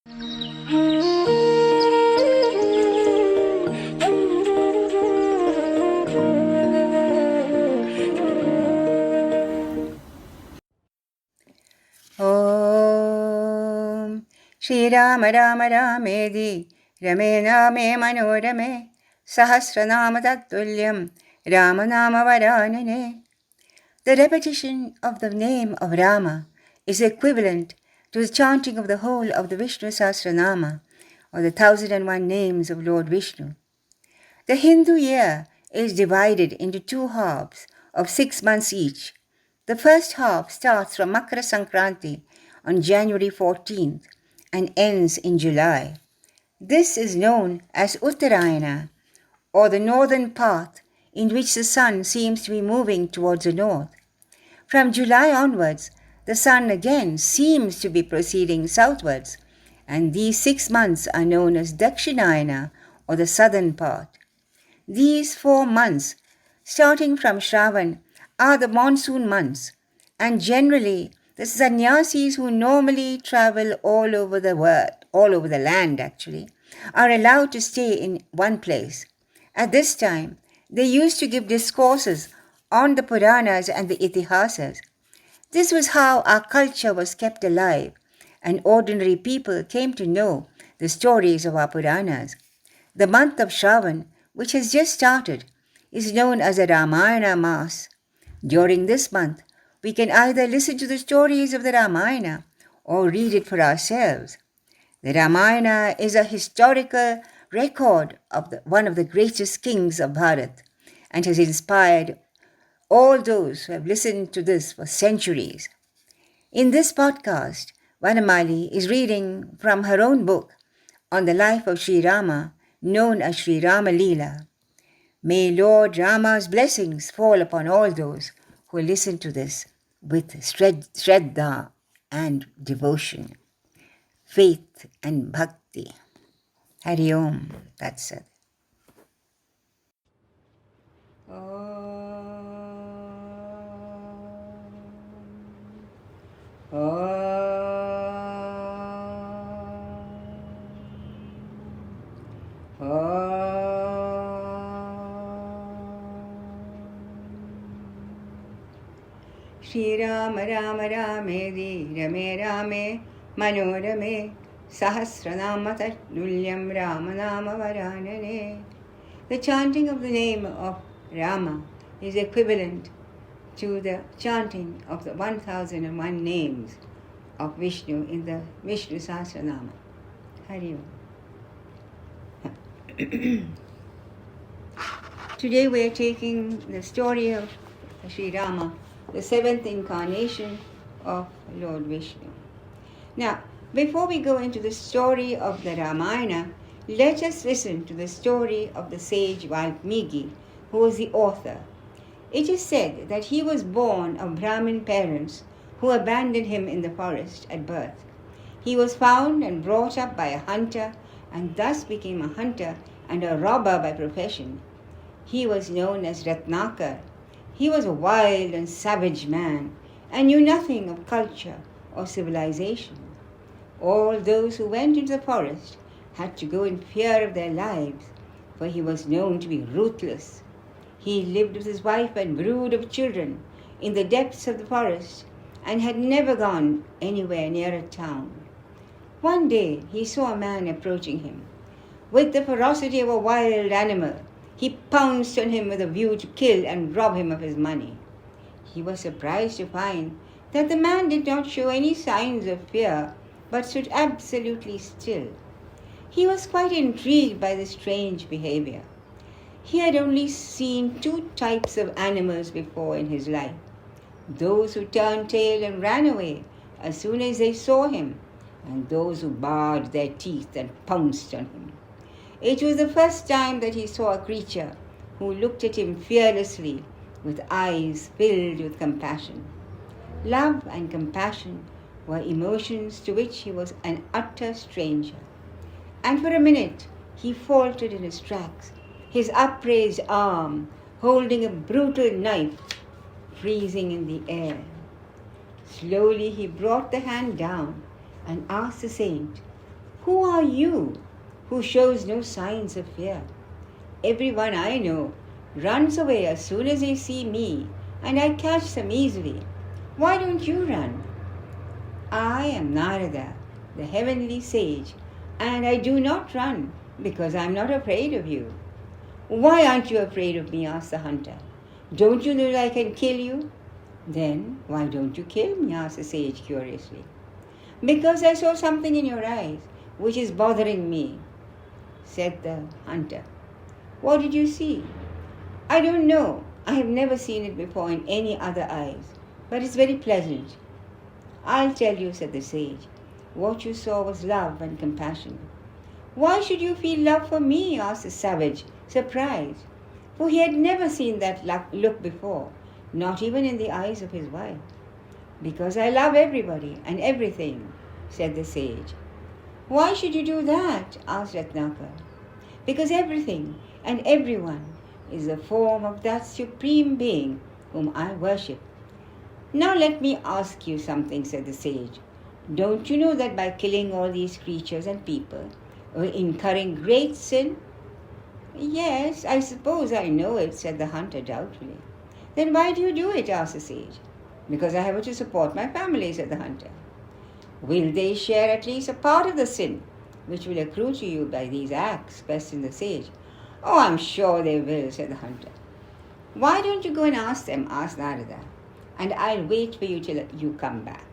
Om Sri Rama Rama Ramedi Rame Name Manorame Sahasranama Tattulyam Ramanama Varanane. The repetition of the name of Rama is equivalent to the chanting of the whole of the Vishnu Sahasranama, or the 1001 names of Lord Vishnu. The Hindu year is divided into two halves of 6 months each. The first half starts from Makara Sankranti on January 14th and ends in July. This is known as Uttarayana, or the northern path in which the sun seems to be moving towards the north. From July onwards, the sun again seems to be proceeding southwards, and these 6 months are known as Dakshinayana, or the southern path. These 4 months, starting from Shravan, are the monsoon months, and generally the sannyasis who normally travel all over the world, all over the land actually, are allowed to stay in one place. At this time, they used to give discourses on the Puranas and the Itihasas. This was how our culture was kept alive, and ordinary people came to know the stories of our Puranas. The month of Shravan, which has just started, is known as the Ramayana Mass. During this month, we can either listen to the stories of the Ramayana or read it for ourselves. The Ramayana is a historical record of one of the greatest kings of Bharat and has inspired all those who have listened to this for centuries. In this podcast, Vanamali is reading from her own book on the life of Sri Rama, known as Sri Rama Lila. May Lord Rama's blessings fall upon all those who listen to this with Shraddha and devotion, faith and bhakti. Hari Om. That's it. Sri Rama Rama Ramedi Rame Rame Manorame Sahasranama Tattulyam Ramanama Varanane. The chanting of the name of Rama is equivalent to the chanting of the 1001 names of Vishnu in the Vishnu Sahasranama. Hari Om. Today we are taking the story of Sri Rama, the 7th incarnation of Lord Vishnu. Now, before we go into the story of the Ramayana, let us listen to the story of the sage Valmiki, who was the author. It is said that he was born of Brahmin parents who abandoned him in the forest at birth. He was found and brought up by a hunter and thus became a hunter and a robber by profession. He was known as Ratnakar. He was a wild and savage man and knew nothing of culture or civilization. All those who went into the forest had to go in fear of their lives, for he was known to be ruthless. He lived with his wife and brood of children in the depths of the forest and had never gone anywhere near a town. One day he saw a man approaching him. With the ferocity of a wild animal, he pounced on him with a view to kill and rob him of his money. He was surprised to find that the man did not show any signs of fear, but stood absolutely still. He was quite intrigued by this strange behavior. He had only seen 2 types of animals before in his life: those who turned tail and ran away as soon as they saw him, and those who bared their teeth and pounced on him. It was the first time that he saw a creature who looked at him fearlessly with eyes filled with compassion. Love and compassion were emotions to which he was an utter stranger. And for a minute he faltered in his tracks, his upraised arm holding a brutal knife freezing in the air. Slowly he brought the hand down and asked the saint, Who are you who shows no signs of fear? Everyone I know runs away as soon as they see me, and I catch them easily. Why don't you run? I am Narada, the heavenly sage, and I do not run because I am not afraid of you. Why aren't you afraid of me? Asked the hunter. Don't you know that I can kill you? Then why don't you kill me? Asked the sage curiously. Because I saw something in your eyes which is bothering me, said the hunter. What did you see? I don't know. I have never seen it before in any other eyes, but it's very pleasant. I'll tell you, said the sage. What you saw was love and compassion. Why should you feel love for me? Asked the savage, surprised, for he had never seen that look before, not even in the eyes of his wife. Because I love everybody and everything, said the sage. Why should you do that? Asked Ratnakar. Because everything and everyone is the form of that supreme being whom I worship. Now let me ask you something, said the sage. Don't you know that by killing all these creatures and people, we're incurring great sin? Yes, I suppose I know it, said the hunter doubtfully. Then why do you do it? Asked the sage. Because I have to support my family, said the hunter. Will they share at least a part of the sin which will accrue to you by these acts? Questioned the sage. Oh, I'm sure they will, said the hunter. Why don't you go and ask them? Asked Narada, and I'll wait for you till you come back.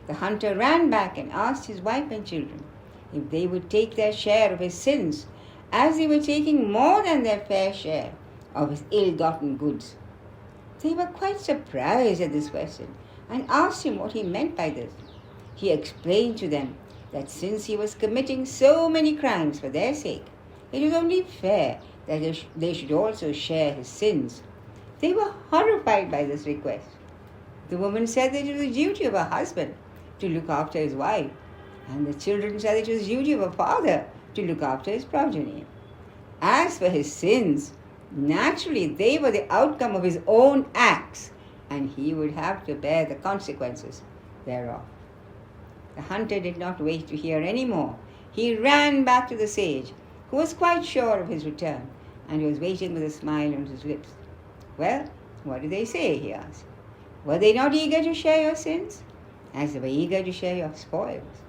The hunter ran back and asked his wife and children if they would take their share of his sins, as they were taking more than their fair share of his ill-gotten goods. They were quite surprised at this question and asked him what he meant by this. He explained to them that since he was committing so many crimes for their sake, it was only fair that they should also share his sins. They were horrified by this request. The woman said that it was the duty of a husband to look after his wife, and the children said it was the duty of a father to look after his progeny. As for his sins, naturally they were the outcome of his own acts, and he would have to bear the consequences thereof. The hunter did not wait to hear any more. He ran back to the sage, who was quite sure of his return, and was waiting with a smile on his lips. Well, what did they say? He asked. Were they not eager to share your sins, as they were eager to share your spoils?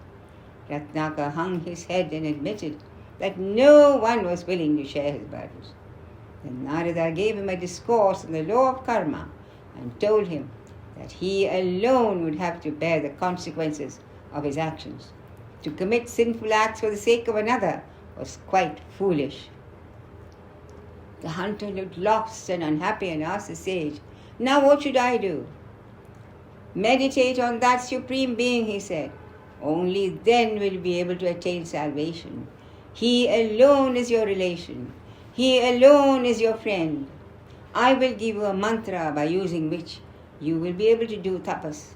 Ratnakar hung his head and admitted that no one was willing to share his burdens. Then Narada gave him a discourse on the law of karma and told him that he alone would have to bear the consequences of his actions. To commit sinful acts for the sake of another was quite foolish. The hunter looked lost and unhappy and asked the sage, Now what should I do? Meditate on that supreme being, he said. Only then will you be able to attain salvation. He alone is your relation. He alone is your friend. I will give you a mantra by using which you will be able to do tapas.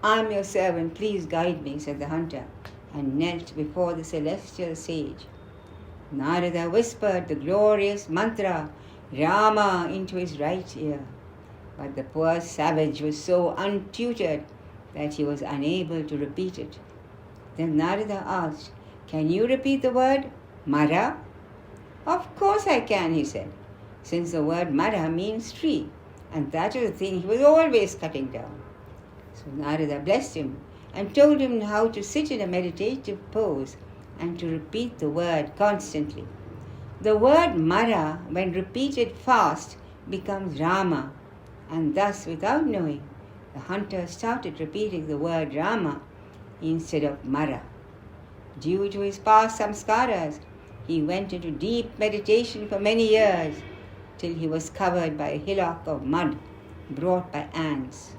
I am your servant, please guide me, said the hunter, and knelt before the celestial sage. Narada whispered the glorious mantra, Rama, into his right ear. But the poor savage was so untutored that he was unable to repeat it. Then Narada asked, Can you repeat the word Mara? Of course I can, he said, since the word Mara means tree, and that is the thing he was always cutting down. So Narada blessed him and told him how to sit in a meditative pose and to repeat the word constantly. The word Mara, when repeated fast, becomes Rama, and thus, without knowing, the hunter started repeating the word Rama instead of Mara. Due to his past samskaras, he went into deep meditation for many years, till he was covered by a hillock of mud brought by ants.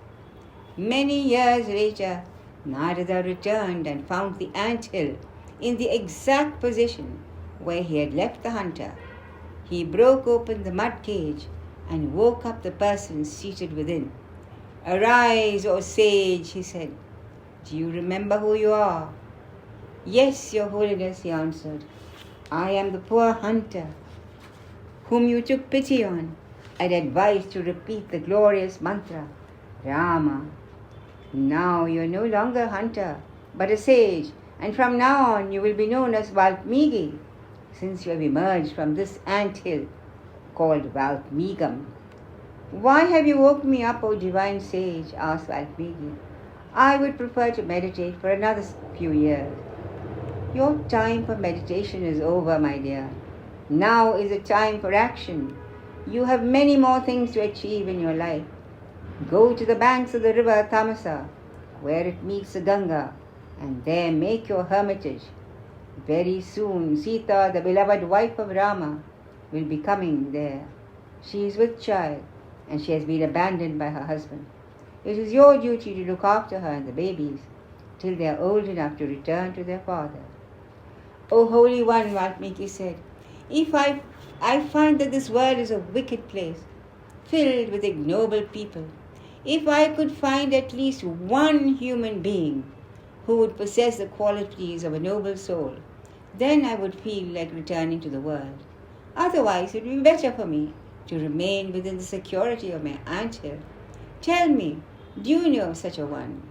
Many years later, Narada returned and found the ant hill in the exact position where he had left the hunter. He broke open the mud cage and woke up the person seated within. Arise, O sage, he said. Do you remember who you are? Yes, your holiness, he answered. I am the poor hunter whom you took pity on and advised to repeat the glorious mantra, Rama. Now you are no longer a hunter, but a sage, and from now on you will be known as Valmiki, since you have emerged from this anthill called Valmikam." "Why have you woke me up, O divine sage?" asked Valmiki. "I would prefer to meditate for another few years." "Your time for meditation is over, my dear. Now is the time for action. You have many more things to achieve in your life. Go to the banks of the river Tamasa, where it meets the Ganga, and there make your hermitage. Very soon Sita, the beloved wife of Rama, will be coming there. She is with child, and she has been abandoned by her husband. It is your duty to look after her and the babies till they are old enough to return to their father." "O Holy One," Valmiki said, "if I find that this world is a wicked place, filled with ignoble people. If I could find at least one human being who would possess the qualities of a noble soul, then I would feel like returning to the world. Otherwise, it would be better for me to remain within the security of my anthill. Tell me, do you know of such a one?"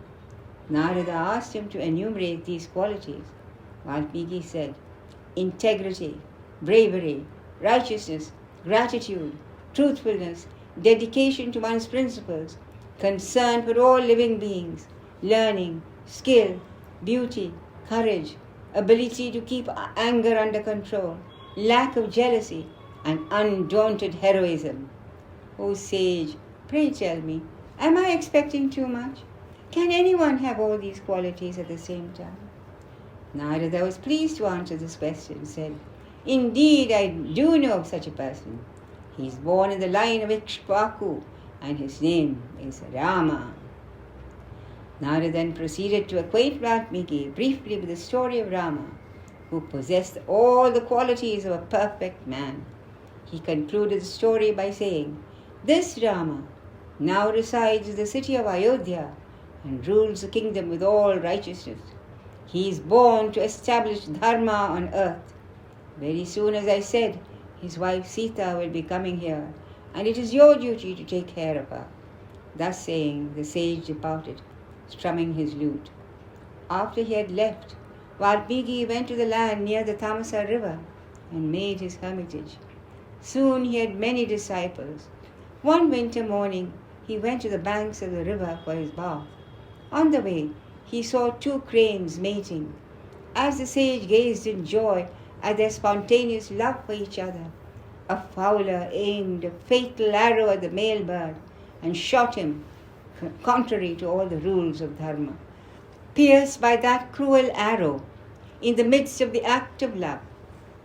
Narada asked him to enumerate these qualities. Valmiki said, "Integrity, bravery, righteousness, gratitude, truthfulness, dedication to one's principles, concern for all living beings, learning, skill, beauty, courage, ability to keep anger under control, lack of jealousy, and undaunted heroism. O sage, pray tell me, am I expecting too much? Can anyone have all these qualities at the same time?" Narada was pleased to answer this question and said, "Indeed, I do know of such a person. He is born in the line of Ikshvaku, and his name is Rama." Narada then proceeded to acquaint Valmiki briefly with the story of Rama, who possessed all the qualities of a perfect man. He concluded the story by saying, "This Rama now resides in the city of Ayodhya and rules the kingdom with all righteousness. He is born to establish dharma on earth. Very soon, as I said, his wife Sita will be coming here, and it is your duty to take care of her." Thus saying, the sage departed, strumming his lute. After he had left, Valmiki went to the land near the Tamasa river and made his hermitage. Soon he had many disciples. One winter morning, he went to the banks of the river for his bath. On the way, he saw two cranes mating. As the sage gazed in joy at their spontaneous love for each other, a fowler aimed a fatal arrow at the male bird and shot him, contrary to all the rules of dharma. Pierced by that cruel arrow, in the midst of the act of love,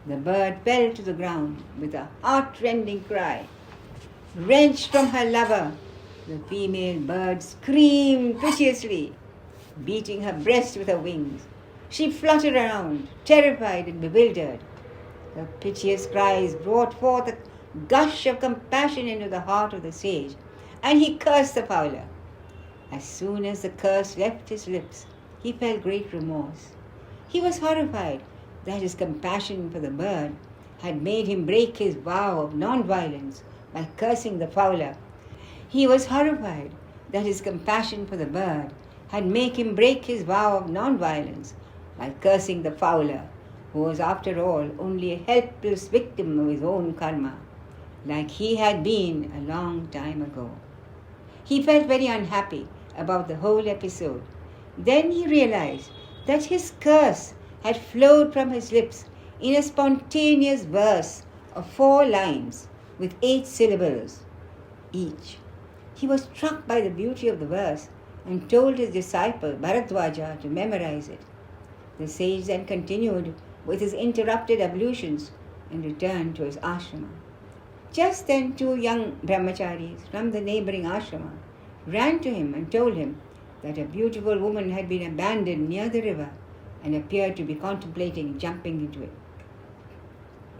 the bird fell to the ground with a heart-rending cry. Wrenched from her lover, the female bird screamed piteously, beating her breast with her wings. She fluttered around, terrified and bewildered. Her piteous cries brought forth a gush of compassion into the heart of the sage, and he cursed the fowler. As soon as the curse left his lips, he felt great remorse. He was horrified that his compassion for the bird had made him break his vow of non-violence by cursing the fowler. He was horrified that his compassion for the bird had made him break his vow of non-violence by cursing the fowler, who was after all only a helpless victim of his own karma, like he had been a long time ago. He felt very unhappy about the whole episode. Then he realized that his curse had flowed from his lips in a spontaneous verse of 4 lines with 8 syllables each. He was struck by the beauty of the verse and told his disciple Bharadwaja to memorize it. The sage then continued with his interrupted ablutions and returned to his ashrama. Just then 2 young brahmacharis from the neighboring ashrama ran to him and told him that a beautiful woman had been abandoned near the river and appeared to be contemplating jumping into it.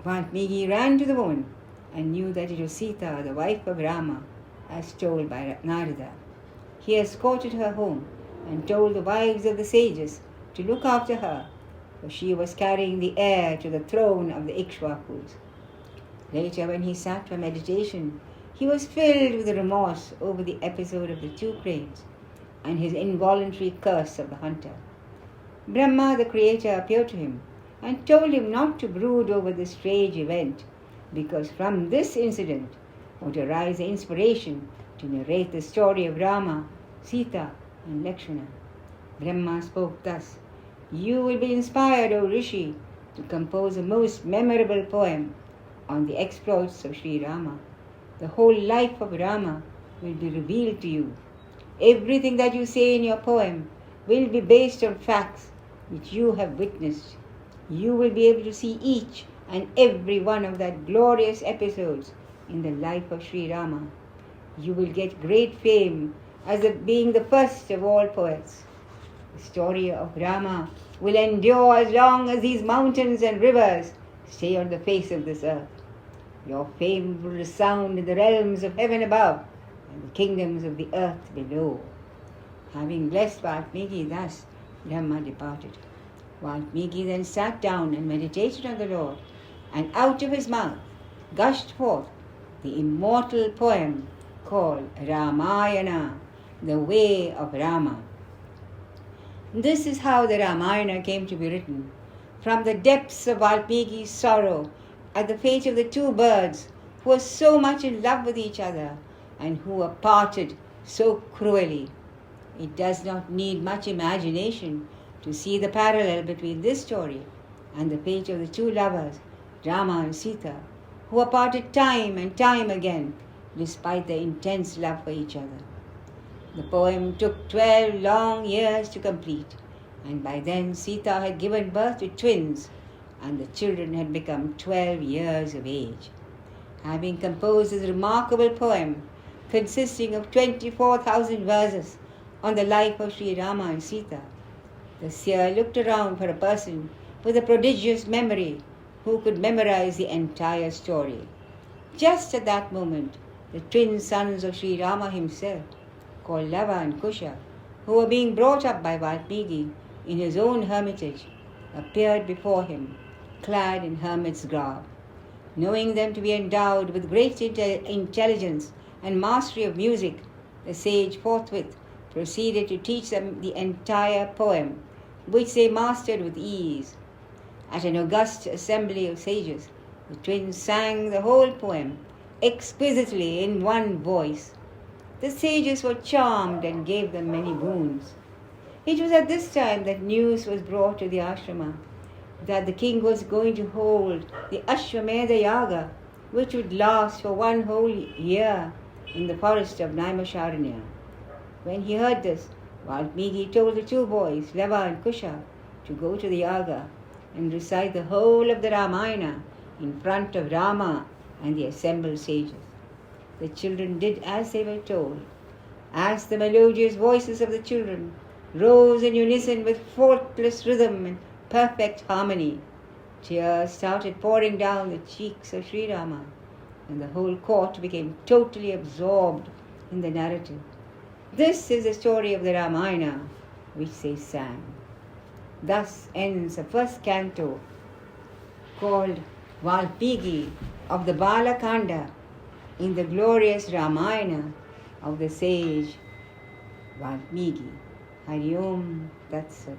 Valmiki ran to the woman and knew that it was Sita, the wife of Rama, as told by Narada. He escorted her home and told the wives of the sages to look after her, for she was carrying the heir to the throne of the Ikshvakus. Later, when he sat for meditation, he was filled with remorse over the episode of the 2 cranes and his involuntary curse of the hunter. Brahma, the creator, appeared to him and told him not to brood over this strange event, because from this incident would arise the inspiration to narrate the story of Rama, Sita, and Lakshmana. Brahma spoke thus: "You will be inspired, O Rishi, to compose a most memorable poem on the exploits of Sri Rama. The whole life of Rama will be revealed to you. Everything that you say in your poem will be based on facts which you have witnessed. You will be able to see each and every one of that glorious episodes in the life of Sri Rama. You will get great fame as being the first of all poets. The story of Rama will endure as long as these mountains and rivers stay on the face of this earth. Your fame will resound in the realms of heaven above and the kingdoms of the earth below." Having blessed Valmiki thus, Brahma departed. Valmiki then sat down and meditated on the Lord, and out of his mouth gushed forth the immortal poem called Ramayana, the way of Rama. This is how the Ramayana came to be written. From the depths of Valmiki's sorrow at the fate of the two birds who were so much in love with each other and who were parted so cruelly. It does not need much imagination to see the parallel between this story and the fate of the two lovers, Rama and Sita, who were parted time and time again despite their intense love for each other. The poem took 12 long years to complete, and by then Sita had given birth to twins, and the children had become 12 years of age. Having composed this remarkable poem, consisting of 24,000 verses on the life of Sri Rama and Sita, the seer looked around for a person with a prodigious memory who could memorize the entire story. Just at that moment, the twin sons of Sri Rama himself, called Lava and Kusha, who were being brought up by Valmiki in his own hermitage, appeared before him, clad in hermit's garb. Knowing them to be endowed with great intelligence and mastery of music, the sage forthwith proceeded to teach them the entire poem, which they mastered with ease. At an august assembly of sages, the twins sang the whole poem exquisitely in one voice. The sages were charmed and gave them many boons. It was at this time that news was brought to the ashrama that the king was going to hold the Ashwamedha Yaga, which would last for 1 whole year in the forest of Naimisharanya. When he heard this, Valmiki told the two boys, Lava and Kusha, to go to the Yaga and recite the whole of the Ramayana in front of Rama and the assembled sages. The children did as they were told. As the melodious voices of the children rose in unison with faultless rhythm and perfect harmony, tears started pouring down the cheeks of Sri Rama, and the whole court became totally absorbed in the narrative. This is the story of the Ramayana which they sang. Thus ends the first canto, called Valmiki of the Balakanda, in the glorious Ramayana of the sage Valmiki. Hari Om Tat Sat.